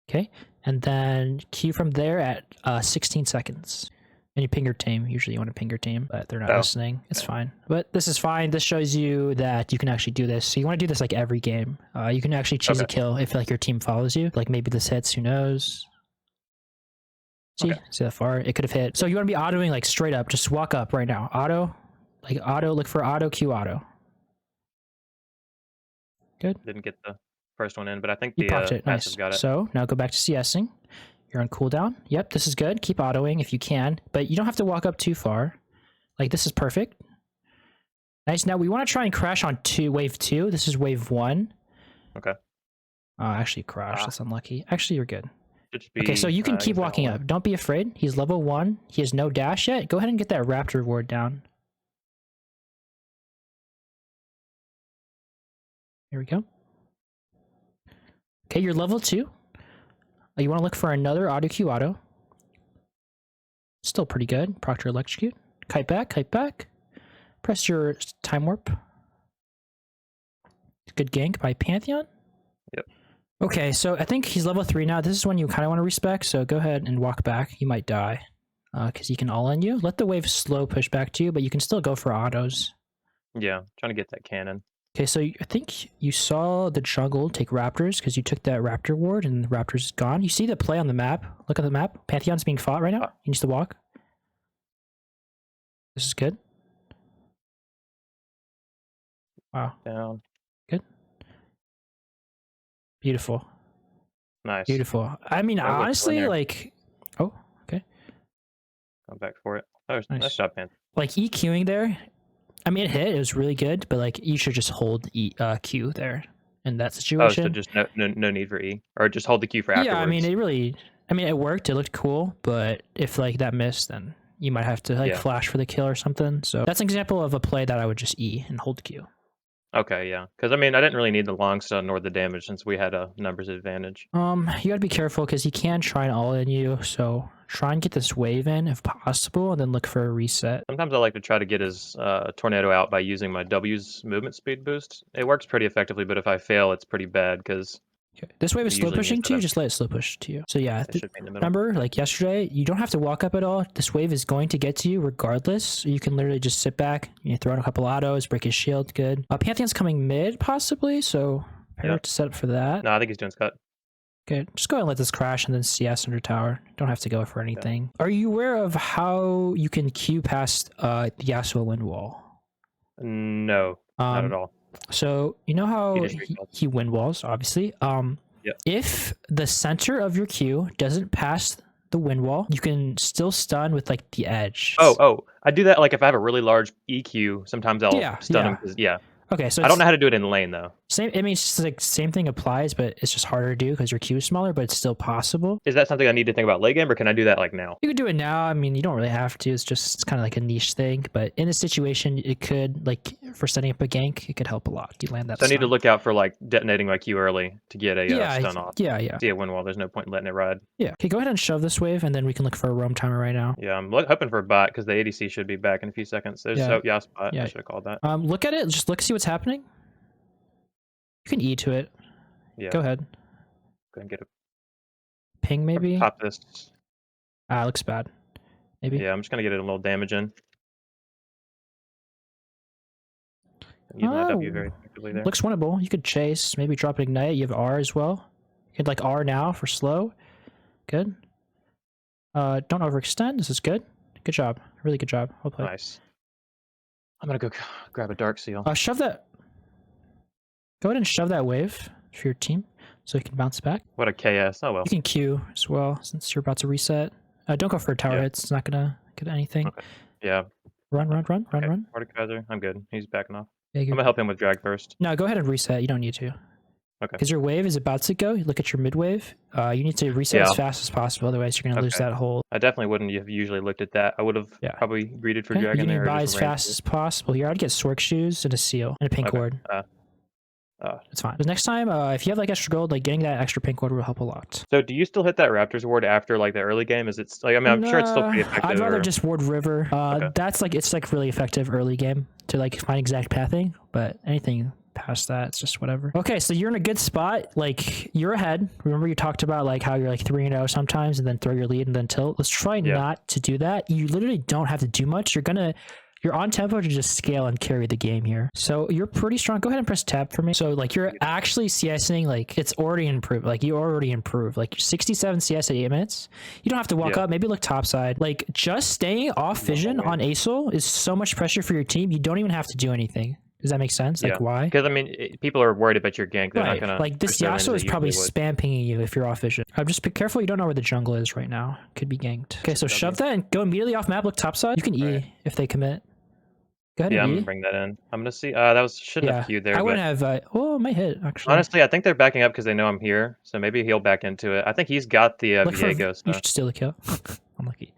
Okay, and then Q from there at 16 seconds. And you ping your team. Usually you want to ping your team, but they're not listening. It's fine. But this is fine. This shows you that you can actually do this. So you want to do this like every game. You can actually choose a kill if like your team follows you. Like maybe this hits, who knows? See that far? It could have hit. So you want to be autoing like straight up. Just walk up right now. Auto, look for auto, Q auto. Good. Didn't get the first one in, but I think you popped it. Nice. Got it. So now go back to CSing. You're on cooldown. Yep, this is good. Keep autoing if you can, but you don't have to walk up too far. Like this is perfect. Nice. Now we want to try and crash on wave 2. This is wave 1. Okay. Actually crash. That's unlucky. Actually, you're good. Okay, so you can keep walking up. Don't be afraid. He's level 1. He has no dash yet. Go ahead and get that raptor ward down. Here we go. Okay, you're level 2. You want to look for another auto Q auto. Still pretty good. Proctor electrocute. Kite back. Press your time warp. Good gank by Pantheon. Yep. Okay, so I think he's level 3 now. This is one you kind of want to respect, so go ahead and walk back. You might die because he can all in you. Let the wave slow push back to you, but you can still go for autos. Yeah, trying to get that cannon. Okay, so I think you saw the jungle take raptors because you took that raptor ward and the raptor's is gone. You see the play on the map. Look at the map. Pantheon's being fought right now. He needs to walk. This is good. Wow. Down. Good. Beautiful. Nice. Beautiful. I mean, honestly, like... Oh, okay. Come back for it. Oh, nice shot, Panther. Like, EQing there... I mean, it hit. It was really good, but like you should just hold Q there in that situation. Oh, so just no need for E, or just hold the Q for afterwards. Yeah, I mean, it worked. It looked cool, but if like that missed, then you might have to like flash for the kill or something. So that's an example of a play that I would just E and hold Q. Okay, yeah, because I mean, I didn't really need the long stun nor the damage since we had a numbers advantage. You gotta be careful because he can try and all in you. So try and get this wave in if possible, and then look for a reset. Sometimes I like to try to get his tornado out by using my W's movement speed boost. It works pretty effectively, but if I fail, it's pretty bad because... Okay. This wave is slow pushing to you, just let it slow push to you. So yeah, remember, like yesterday, you don't have to walk up at all. This wave is going to get to you regardless. So you can literally just sit back, throw in a couple autos, break his shield, good. Pantheon's coming mid, possibly, so prepare to set up for that. No, I think he's doing Scud. Okay, just go ahead and let this crash and then CS under tower. Don't have to go for anything. Yeah. Are you aware of how you can Q past the Yasuo wind wall? No, not at all. So you know how he wind walls, obviously. If the center of your Q doesn't pass the wind wall, you can still stun with like the edge. Oh, I do that like if I have a really large EQ. Sometimes I'll stun him. Okay, so I don't know how to do it in lane though. same. I mean, it's just like same thing applies, but it's just harder to do because your queue is smaller, but it's still possible. Is that something I need to think about late game, or can I do that like now? You could do it now. I mean, you don't really have to. It's kind of like a niche thing, but in a situation, it could, like, for setting up a gank, it could help a lot. You land that. So I need to stun. look out for like detonating my Q early to get a stun off. Yeah. See a win wall. There's no point in letting it ride. Yeah. Okay, go ahead and shove this wave, and then we can look for a roam timer right now. Yeah, I'm hoping for a bot because the ADC should be back in a few seconds. There's spot. Yeah. I should have called that. Look at it. Just look, see what's happening. You can E to it. Yeah. Go ahead. Go and get a Ping maybe. pop this. Looks bad. Maybe. Yeah, I'm just gonna get a little damage in. Using that W very effectively there. Looks winnable. You could chase. Maybe drop an ignite. You have R as well. You could like R now for slow. Good. Don't overextend. This is good. Good job. Really good job. Well played. Nice. I'm gonna go grab a dark seal. Shove that. Go ahead and shove that wave for your team so you can bounce back. What a KS. Oh well. You can Q as well since you're about to reset. Don't go for a tower hit. It's not gonna get anything. Okay. Yeah. Run. Mordekaiser. I'm good. He's backing off. Yeah, I'm gonna help him with drag first. No, go ahead and reset. You don't need to. Okay. Because your wave is about to go. You look at your mid wave. You need to reset as fast as possible. Otherwise, you're gonna lose that whole. I definitely wouldn't have usually looked at that. I would have probably greeted for dragon there. You can buy as fast as possible. Here, I'd get Sork shoes and a seal and a pink ward. It's fine. The next time, if you have like extra gold, like getting that extra pink ward will help a lot. So, do you still hit that Raptors ward after like the early game? Is it like, I mean, I'm sure it's still pretty effective. I'd rather just ward river. That's like it's like really effective early game to like find exact pathing, but anything past that, it's just whatever. Okay, so you're in a good spot. Like you're ahead. Remember you talked about like how you're like 3-0 sometimes, and then throw your lead and then tilt. Let's try not to do that. You literally don't have to do much. You're on tempo to just scale and carry the game here. So you're pretty strong. Go ahead and press tab for me. So like you're actually CSing, like it's already improved. Like you already improved. Like 67 CS at 8 minutes. You don't have to walk up. Maybe look topside. Like just staying off vision on Asol is so much pressure for your team. You don't even have to do anything. Does that make sense? Like why? Because I mean, people are worried about your gank. They're not gonna like this Yasuo is probably spam pinging you if you're off vision. Just be careful. You don't know where the jungle is right now. Could be ganked. Okay, so shove that and go immediately off map. Look topside. You can E if they commit. Go ahead. Yeah, I'm gonna bring that in. I'm gonna see. That shouldn't have queued there. I wouldn't have. Oh, it might hit actually. Honestly, I think they're backing up because they know I'm here. So maybe he'll back into it. I think he's got the Viego. You should steal the kill. Unlucky.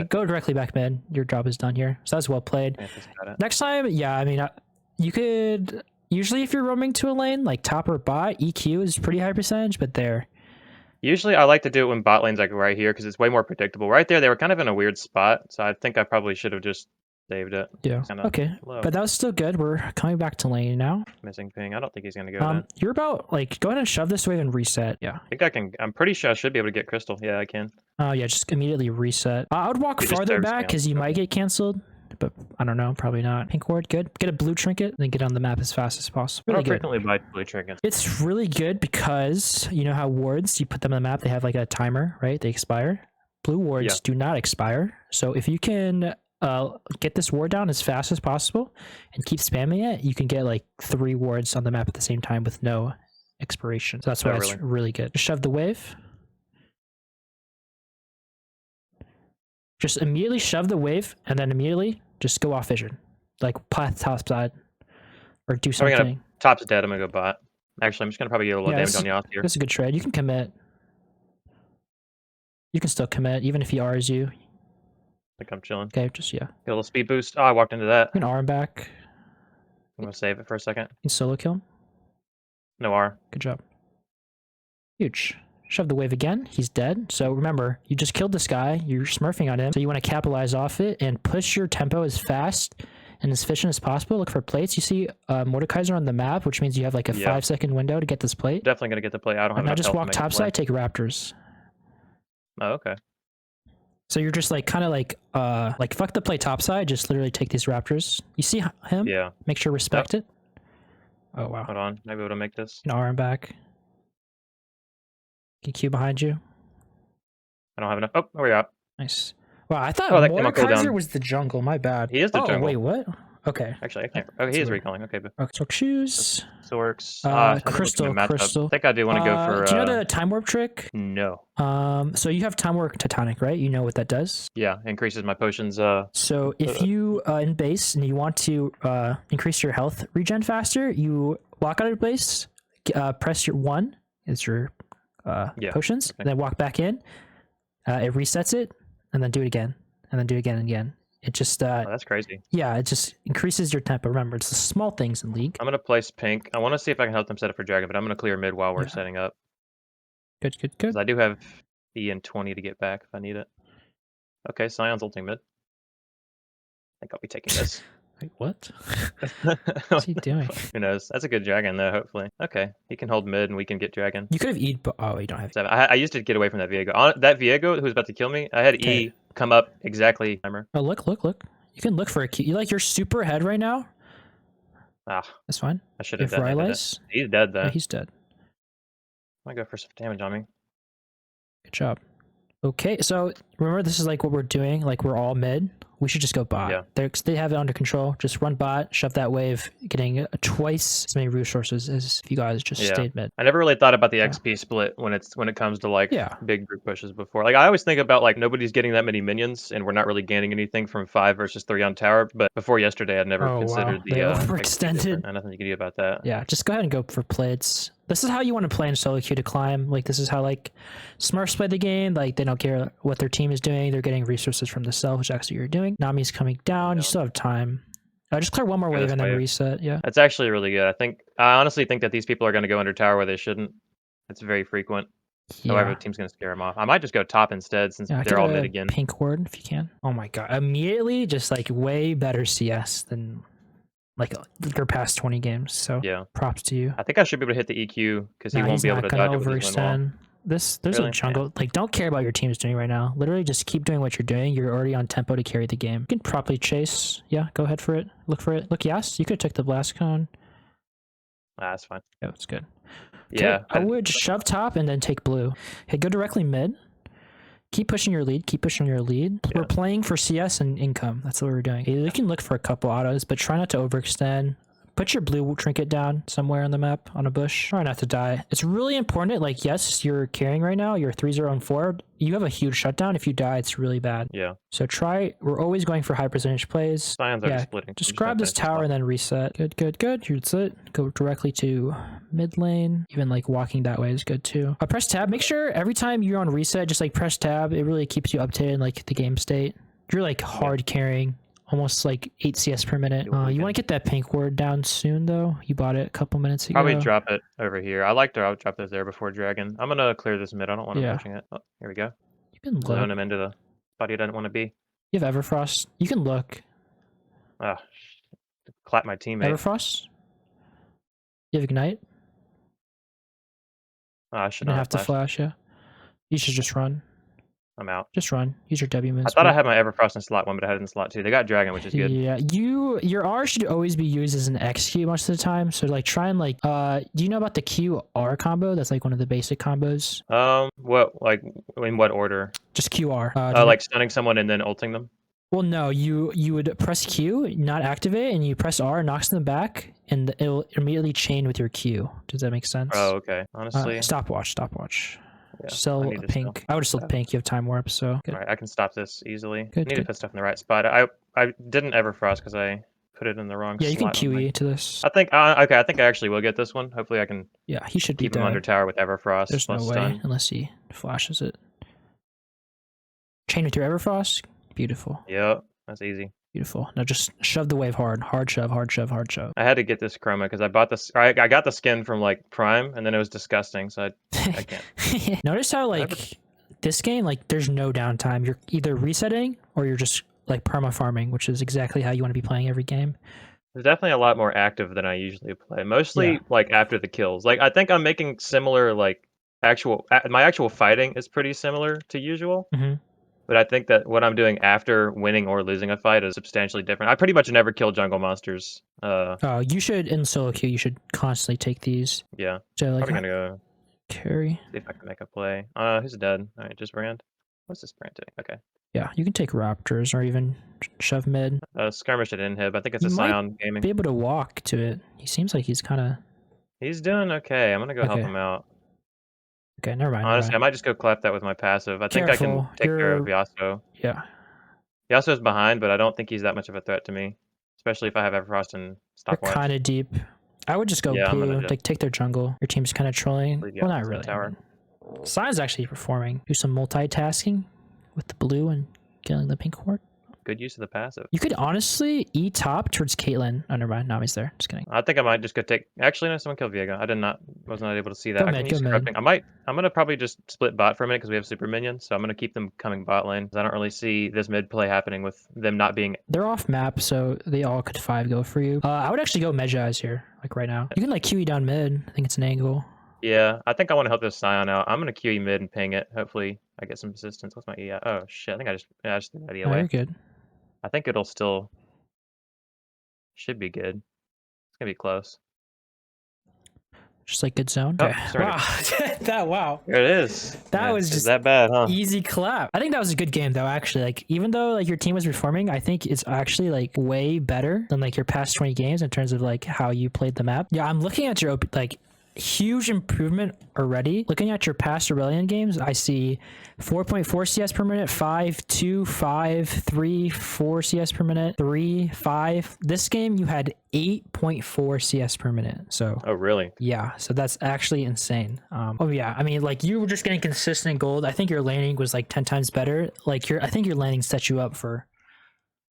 Go directly back mid. Your job is done here. So that's well played. Next time, I mean, you could usually if you're roaming to a lane like top or bot, EQ is pretty high percentage, but there. Usually, I like to do it when bot lane's like right here because it's way more predictable. Right there, they were kind of in a weird spot, so I think I probably should have just saved it. Yeah. Okay. Low. But that was still good. We're coming back to lane now. Missing ping. I don't think he's gonna go. Then. You're about like go ahead and shove this wave and reset. Yeah. I think I can. I'm pretty sure I should be able to get crystal. Yeah, I can. Oh yeah, just immediately reset. I would walk farther back because you might get canceled. But I don't know, probably not. Pink ward, good. Get a blue trinket, then get on the map as fast as possible. Really I don't frequently buy blue trinkets. It's really good because you know how wards, you put them on the map, they have like a timer, right? They expire. Blue wards do not expire. So if you can get this ward down as fast as possible and keep spamming it, you can get like 3 wards on the map at the same time with no expiration. So that's why it's really good. Just shove the wave. Just immediately shove the wave and then immediately just go off vision. Like path top side or do something. Top's dead, I'm gonna go bot. Actually, I'm just gonna probably get a little damage on the off here. That's a good trade. You can commit. You can still commit even if he R's you. I think I'm chilling. Okay, just Get a little speed boost. Oh, I walked into that. You can R him back. I'm gonna save it for a second. You can solo kill him. No R. Good job. Huge. Shove the wave again. He's dead. So remember, you just killed this guy. You're smurfing on him. So you want to capitalize off it and push your tempo as fast and as efficient as possible. Look for plates. You see Mordekaiser on the map, which means you have like a 5-second window to get this plate. Definitely gonna get the plate. I don't have enough. Now just walk topside, take Raptors. Oh, okay. So you're just like kind of like fuck the play topside. Just literally take these Raptors. You see him? Yeah. Make sure respect it. Oh wow. Hold on. Maybe it'll make this. You can R him back. Can Q behind you. I don't have enough. Oh, where are you at? Nice. Wow, I thought Mordekaiser was the jungle. My bad. He is the jungle. Wait, what? Okay. Actually, I can't. Oh, he is recalling. Okay, but Okay, so choose. still works. I didn't look at the Crystal. matchup. I think I do want to go for. Do you know the time warp trick? No. So you have time warp Titanic, right? You know what that does? Yeah, increases my potions. So if you in base and you want to increase your health regen faster, you walk out of base, press your 1 is your potions, and then walk back in. It resets it, and then do it again, and then do it again and again. It just oh, that's crazy. Yeah, it just increases your tempo. Remember, it's the small things in League. I'm gonna place pink. I want to see if I can help them set up for dragon, but I'm gonna clear mid while we're setting up. Good. Because I do have E and 20 to get back if I need it. Okay, Scion's ulting mid. I think I'll be taking this. Wait, what? What's he doing? Who knows? That's a good dragon though, hopefully. Okay, he can hold mid and we can get dragon. You could have E, but oh, you don't have. 7. I used to get away from that Viego. That Viego who was about to kill me, I had E come up exactly timer. Oh, look. You can look for a key. You're super ahead right now. Ah, that's fine. I should have done it. He's dead though. Yeah, he's dead. I go for some damage on me. Good job. Okay, so remember this is like what we're doing. Like we're all mid. We should just go bot. Yeah. They have it under control. Just run bot, shove that wave, getting twice as many resources as if you guys just stayed mid. I never really thought about the XP split when it comes to like big group pushes before. Like I always think about like nobody's getting that many minions and we're not really gaining anything from 5 versus 3 on tower. But before yesterday, I'd never considered the overextended. Nothing you can do about that. Yeah, just go ahead and go for plates. This is how you want to play in solo queue to climb. Like this is how like Smurfs play the game. Like they don't care what their team is doing. They're getting resources from the self, which actually you're doing. Nami's coming down. You still have time. Just clear one more wave and then reset. Yeah, that's actually really good. I honestly think that these people are going to go under tower where they shouldn't. It's very frequent. However, the team's going to scare them off. I might just go top instead since they're all mid again. Pink ward if you can. Oh my god! Immediately, just like way better CS than like their past 20 games. So props to you. I think I should be able to hit the EQ because he won't be able to dodge it with his win wall. There's a jungle. Like don't care about your team's doing right now. Literally just keep doing what you're doing. You're already on tempo to carry the game. You can properly chase. Yeah, go ahead for it. Look for it. Look, yes, you could have took the blast cone. That's fine. Yeah, it's good. Okay, yeah, I would shove top and then take blue. Hey, go directly mid. Keep pushing your lead. Keep pushing your lead. Yeah. We're playing for CS and income. That's what we're doing. You can look for a couple autos, but try not to overextend. Put your blue trinket down somewhere on the map on a bush. Try not to die. It's really important. Like, yes, you're carrying right now. You're 3-0-4. You have a huge shutdown. If you die, it's really bad. Yeah. So we're always going for high percentage plays. Scions are splitting. Just grab this tower and then reset. Good. That's it. Go directly to mid lane. Even like walking that way is good too. Press tab. Make sure every time you're on reset, just like press tab. It really keeps you updated in like the game state. You're like hard carrying. Almost like 8 CS per minute. You want to get that pink ward down soon, though. You bought it a couple minutes ago. Probably drop it over here. I like to drop this there before dragon. I'm gonna clear this mid. I don't want him pushing it. Oh, here we go. You can look. Zone him into the spot he doesn't want to be. You have Everfrost. You can look. Clap my teammate. Everfrost. You have Ignite. I should not have to flash. Yeah. You should just run. I'm out. Just run. Use your W moves. I thought I had my Everfrost in slot 1, but I had it in slot 2. They got dragon, which is good. Yeah, your R should always be used as an X Q most of the time. So like try and like do you know about the Q R combo? That's like one of the basic combos. What like in what order? Just QR. Like stunning someone and then ulting them? Well, no, you would press Q, not activate, and you press R, knocks them back, and it'll immediately chain with your Q. Does that make sense? Oh, okay. Honestly. Stopwatch. Yeah, sell pink. I would have sold pink. You have time warp, so. All right, I can stop this easily. Good, I need to put stuff in the right spot. I didn't Everfrost because I put it in the wrong slot. Yeah, you can QE to this. I think I actually will get this one. Hopefully I can. Yeah, he should keep him under tower with Everfrost. There's no way unless he flashes it. Chain with your Everfrost. Beautiful. Yep, that's easy. Beautiful. Now just shove the wave hard. Hard shove. I had to get this chroma because I bought this. I got the skin from like Prime, and then it was disgusting, so I can't. Notice how like this game, like there's no downtime. You're either resetting or you're just like perma farming, which is exactly how you want to be playing every game. It's definitely a lot more active than I usually play. Mostly like after the kills. Like I think I'm making similar like my actual fighting is pretty similar to usual. Mm-hmm. But I think that what I'm doing after winning or losing a fight is substantially different. I pretty much never kill jungle monsters. You should, in solo queue, you should constantly take these. Yeah. So, like, probably gonna go carry. See if I can make a play. Who's dead? All right, just brand. What's this brand doing? Okay. Yeah, you can take Raptors or even shove mid. Skirmish at Inhib. I think it's You a might Scion gaming. be able to walk to it. He seems like he's kind of... He's doing okay. I'm gonna go help Okay. him out. Okay, never mind. Honestly, I might just go clef that with my passive. I think I can Careful. take care of Yasuo. Yeah. Yasuo's behind, but I don't think he's that much of a threat to me. Especially if I have Everfrost and They're Stopwatch. kind of deep. I would just go Yeah, I'm blue. gonna Like, take their jungle. Your team's kind of trolling. leave Well, Yasuo not to the really. tower. Sion's actually performing. Do some multitasking with the blue and killing the pink ward. Good use of the passive. You could honestly E top towards Caitlyn. Oh, never mind. Nami's there. Just kidding. I think I might just go take. Actually, no, someone killed Viego. Was not able to see that. Go I mid, can go use mid. corrupting. I'm gonna probably just split bot for a minute because we have super minions. So I'm gonna keep them coming bot lane. 'Cause I don't really see this mid play happening with them not being. They're off map, so they all could 5 go for you. I would actually go Medjai's here, like right now. You can like QE down mid. I think it's an angle. Yeah, I think I want to help this Scion out. I'm gonna QE mid and ping it. Hopefully, I get some assistance. What's my E at? Oh shit! I think I just threw that E Oh, away. you're good. I think it'll still should be good. It's gonna be close. Just like good zone. Oh, Okay. sorry. Wow. Wow. There it is. That Man, was is just that bad, huh? easy clap. I think that was a good game though, actually. Like, even though like your team was performing, I think it's actually like way better than like your past 20 games in terms of like how you played the map. Yeah, I'm looking at your like huge improvement already. Looking at your past Aurelion games, I see 4.4 CS per minute, 5, 2, 5, 3, 4 CS per minute, 3, 5. This game you had 8.4 CS per minute. So Oh really? yeah, so that's actually insane. Oh yeah, I mean, like you were just getting consistent gold. I think your laning was like 10 times better. Like I think your laning set you up for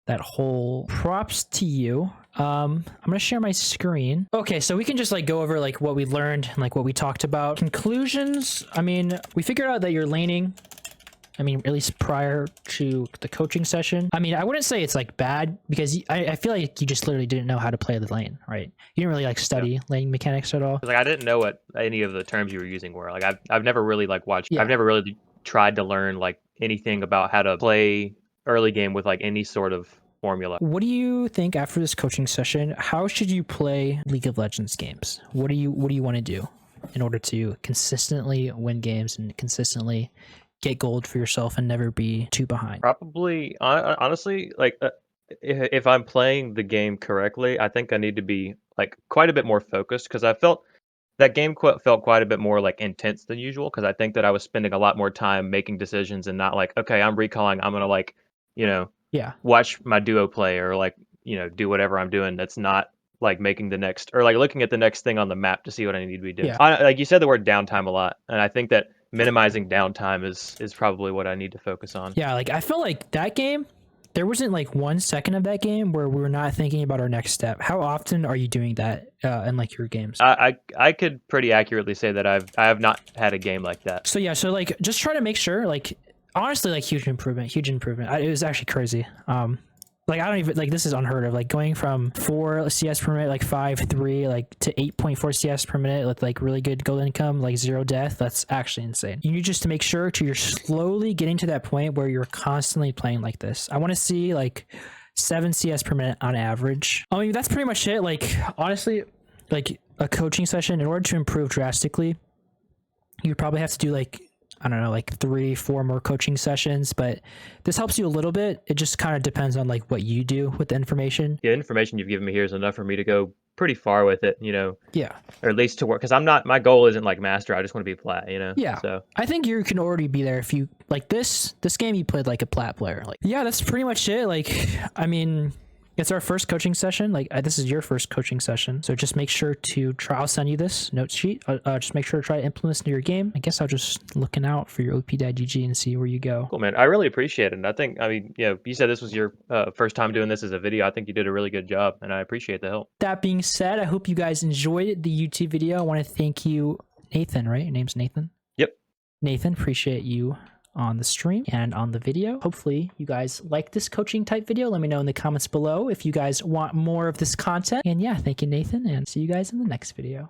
that whole... Props to you. I'm gonna share my screen. Okay, so we can just like go over like what we learned and like what we talked about. Conclusions. I mean, we figured out that your laning, I mean, at least prior to the coaching session, I mean, I wouldn't say it's like bad because I feel like you just literally didn't know how to play the lane, right? You didn't really like study laning mechanics at all. Like I didn't know what any of the terms you were using were. Like I've never really like watched. Yeah. I've never really tried to learn like anything about how to play early game with like any sort of formula. What do you think after this coaching session? How should you play League of Legends games? What do you want to do in order to consistently win games and consistently get gold for yourself and never be too behind? Probably, honestly, like if I'm playing the game correctly, I think I need to be like quite a bit more focused because I felt that game felt quite a bit more like intense than usual because I think that I was spending a lot more time making decisions and not like, okay, I'm recalling, I'm gonna like, Yeah. watch my duo play or like, do whatever I'm doing that's not like making the next or like looking at the next thing on the map to see what I need to be doing. Yeah. Like you said the word downtime a lot, and I think that minimizing downtime is probably what I need to focus on. Yeah, like I feel like that game, there wasn't like 1 second of that game where we were not thinking about our next step. How often are you doing that in like your games? I could pretty accurately say that I have not had a game like that. So yeah, so like just try to make sure, like honestly, like huge improvement. It was actually crazy. Like I don't even like, this is unheard of, like going from 4 CS per minute, like 5.3 like to 8.4 CS per minute with like really good gold income, like 0 death. That's actually insane. You need just to make sure you're slowly getting to that point where you're constantly playing like this. I want to see like 7 CS per minute on average. I mean, that's pretty much it. Like honestly, like a coaching session, in order to improve drastically, you'd probably have to do like, I don't know, like 3-4 more coaching sessions, but this helps you a little bit. It just kind of depends on like what you do with the information. Yeah, information you've given me here is enough for me to go pretty far with it, Yeah. or at least to work. Because my goal isn't like master. I just want to be plat, Yeah. So I think you can already be there if you like this game you played like a plat player. Like, yeah, that's pretty much it. Like, I mean, it's our first coaching session. Like this is your first coaching session. So just make sure to try. I'll send you this note sheet. Just make sure to try to implement this into your game. I guess I'll just looking out for your OP.GG and see where you go. Cool, man. I really appreciate it. And I mean, you said this was your first time doing this as a video. I think you did a really good job, and I appreciate the help. That being said, I hope you guys enjoyed the YouTube video. I want to thank you, Nathan, right? Your name's Nathan? Yep. Nathan, appreciate you on the stream and on the video. Hopefully you guys like this coaching type video. Let me know in the comments below if you guys want more of this content. And yeah, thank you, Nathan, and see you guys in the next video.